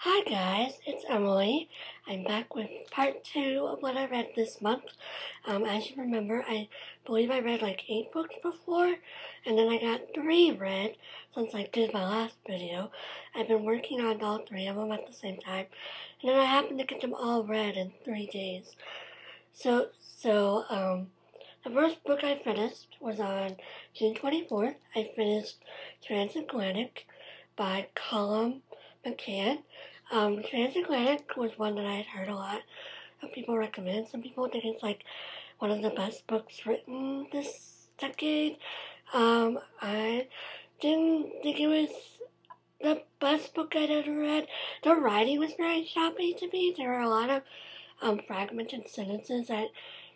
Hi guys, it's Emily. I'm back with part 2 of what I read this month. As you remember, I believe I read like 8 books before, and then I got 3 read since I did my last video. I've been working on all 3 of them at the same time, and then I happened to get them all read in 3 days. So, the first book I finished was on June 24th. I finished TransAtlantic by Colum, McCann. TransAtlantic was one that I had heard a lot of people recommend. Some people think it's like one of the best books written this decade. I didn't think it was the best book I'd ever read. The writing was very choppy to me. There were a lot of fragmented sentences that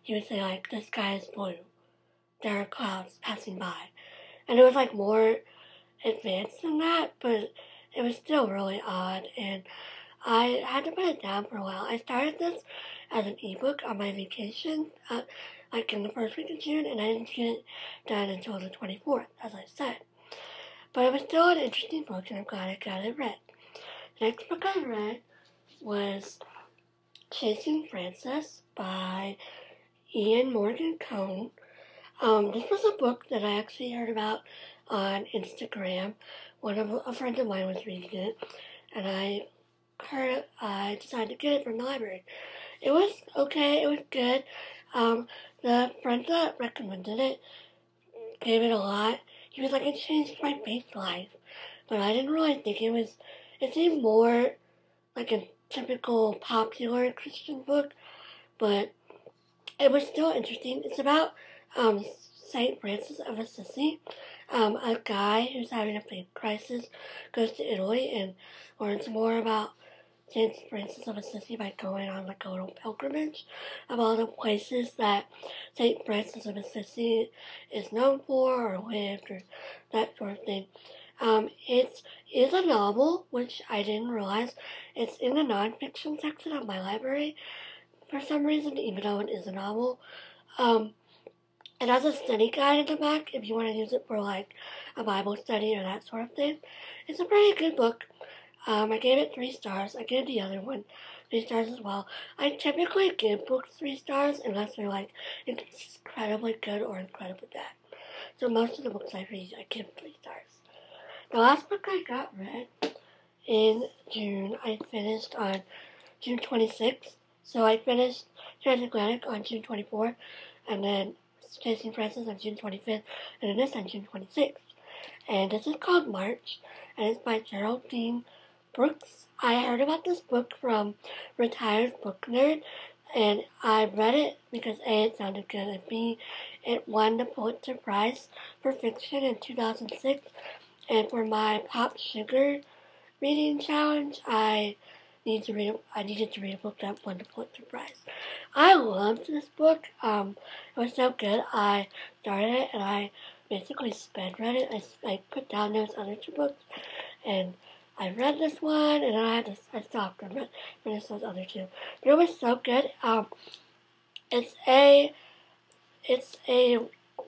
you would say like, "The sky is blue. There are clouds passing by," and it was like more advanced than that, but it was still really odd, and I had to put it down for a while. I started this as an ebook on my vacation, like in the first week of June, and I didn't get it done until the 24th, as I said. But it was still an interesting book, and I'm glad I got it read. The next book I read was Chasing Francis by Ian Morgan Cron. This was a book that I actually heard about on Instagram. A friend of mine was reading it, and I decided to get it from the library. It was okay, it was good. The friend that recommended it gave it a lot. He was like, "It changed my faith life," but I didn't really think it seemed more like a typical popular Christian book, but it was still interesting. It's about St. Francis of Assisi. A guy who's having a faith crisis goes to Italy and learns more about St. Francis of Assisi by going on like a little pilgrimage of all the places that St. Francis of Assisi is known for or lived or that sort of thing. It is a novel, which I didn't realize. It's in the nonfiction section of my library for some reason, even though it is a novel. It has a study guide in the back if you want to use it for like a Bible study or that sort of thing. It's a pretty good book. I gave it 3 stars. I gave the other one 3 stars as well. I typically give books 3 stars unless they're like incredibly good or incredibly bad. So most of the books I read, I give 3 stars. The last book I got read in June, I finished on June 26th. So I finished TransAtlantic on June 24th, and then Chasing Francis on June 25th, and then this on June 26th. And this is called March, and it's by Geraldine Brooks. I heard about this book from Retired Book Nerd, and I read it because A, it sounded good, and B, it won the Pulitzer Prize for fiction in 2006, and for my Pop Sugar reading challenge, I needed to read a book that won the Pulitzer Prize. I loved this book. It was so good. I started it and I basically sped read it. I put down those other 2 books and I read this one and then I stopped and finished those other 2. But it was so good. It's a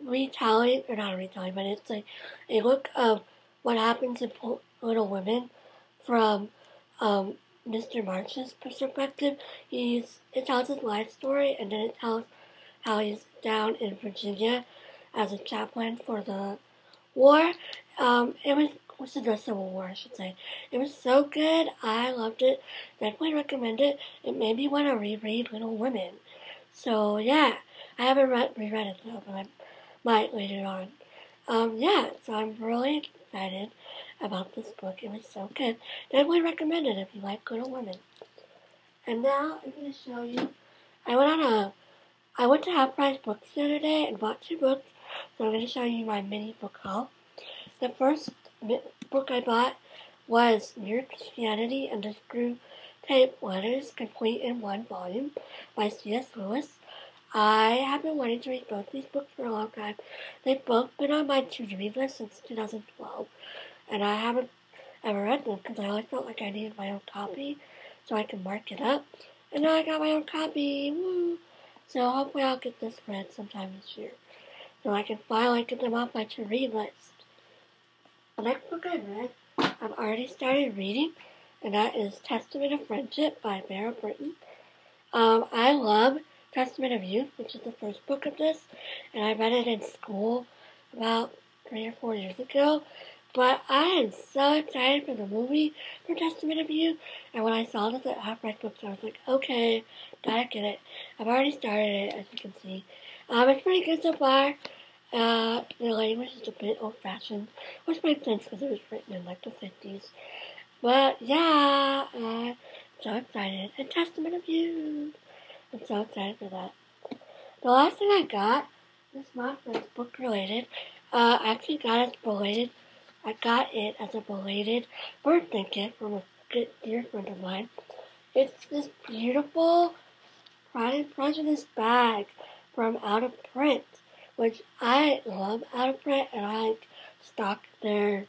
retelling, or not a retelling, but it's a look of what happens in Little Women from Mr. March's perspective. It tells his life story, and then it tells how he's down in Virginia as a chaplain for the war. It was the Civil War, I should say. It was so good. I loved it. Definitely recommend it. It made me want to reread Little Women. So yeah, I haven't reread it though, but I might later on. So I'm really excited about this book. It was so good. Definitely recommend it if you like Little Women. And now I'm going to show you. I went to Half Price Books the other day and bought 2 books. So I'm going to show you my mini book haul. The first book I bought was Mere Christianity and the Screwtape Letters, complete in 1 volume by C.S. Lewis. I have been wanting to read both these books for a long time. They've both been on my to-read list since 2012. And I haven't ever read them because I always felt like I needed my own copy so I could mark it up. And now I got my own copy. Woo! So hopefully I'll get this read sometime this year so I can finally get them off my to-read list. The next book I read, I've already started reading, and that is Testament of Friendship by Vera Brittain. I love Testament of Youth, which is the first book of this, and I read it in school about 3 or 4 years ago. But I am so excited for the movie for Testament of Youth, and when I saw this at Half Price Books, I was like, okay, gotta get it. I've already started it, as you can see. It's pretty good so far. The language is a bit old-fashioned, which makes sense because it was written in like the 50s. But yeah, I'm so excited. And Testament of Youth. I'm so excited for that. The last thing I got this month was book related. I actually got it as a belated birthday gift from a good dear friend of mine. It's this beautiful Pride and Prejudice bag from Out of Print, which I love Out of Print, and I stock their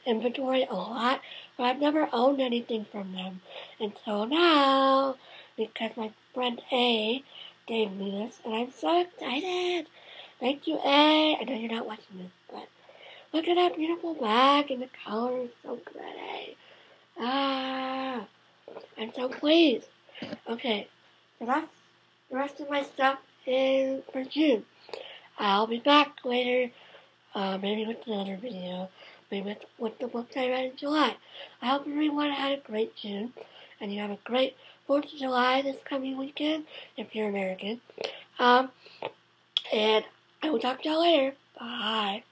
inventory a lot, but I've never owned anything from them until now, because my friend A gave me this, and I'm so excited. Thank you, A. I know you're not watching this, but look at that beautiful bag, and the color is so pretty. I'm so pleased. Okay, so that's the rest of my stuff is for June. I'll be back later, maybe with another video, maybe with the books I read in July. I hope everyone had a great June, and you have a great 4th of July this coming weekend, if you're American. And I will talk to y'all later. Bye.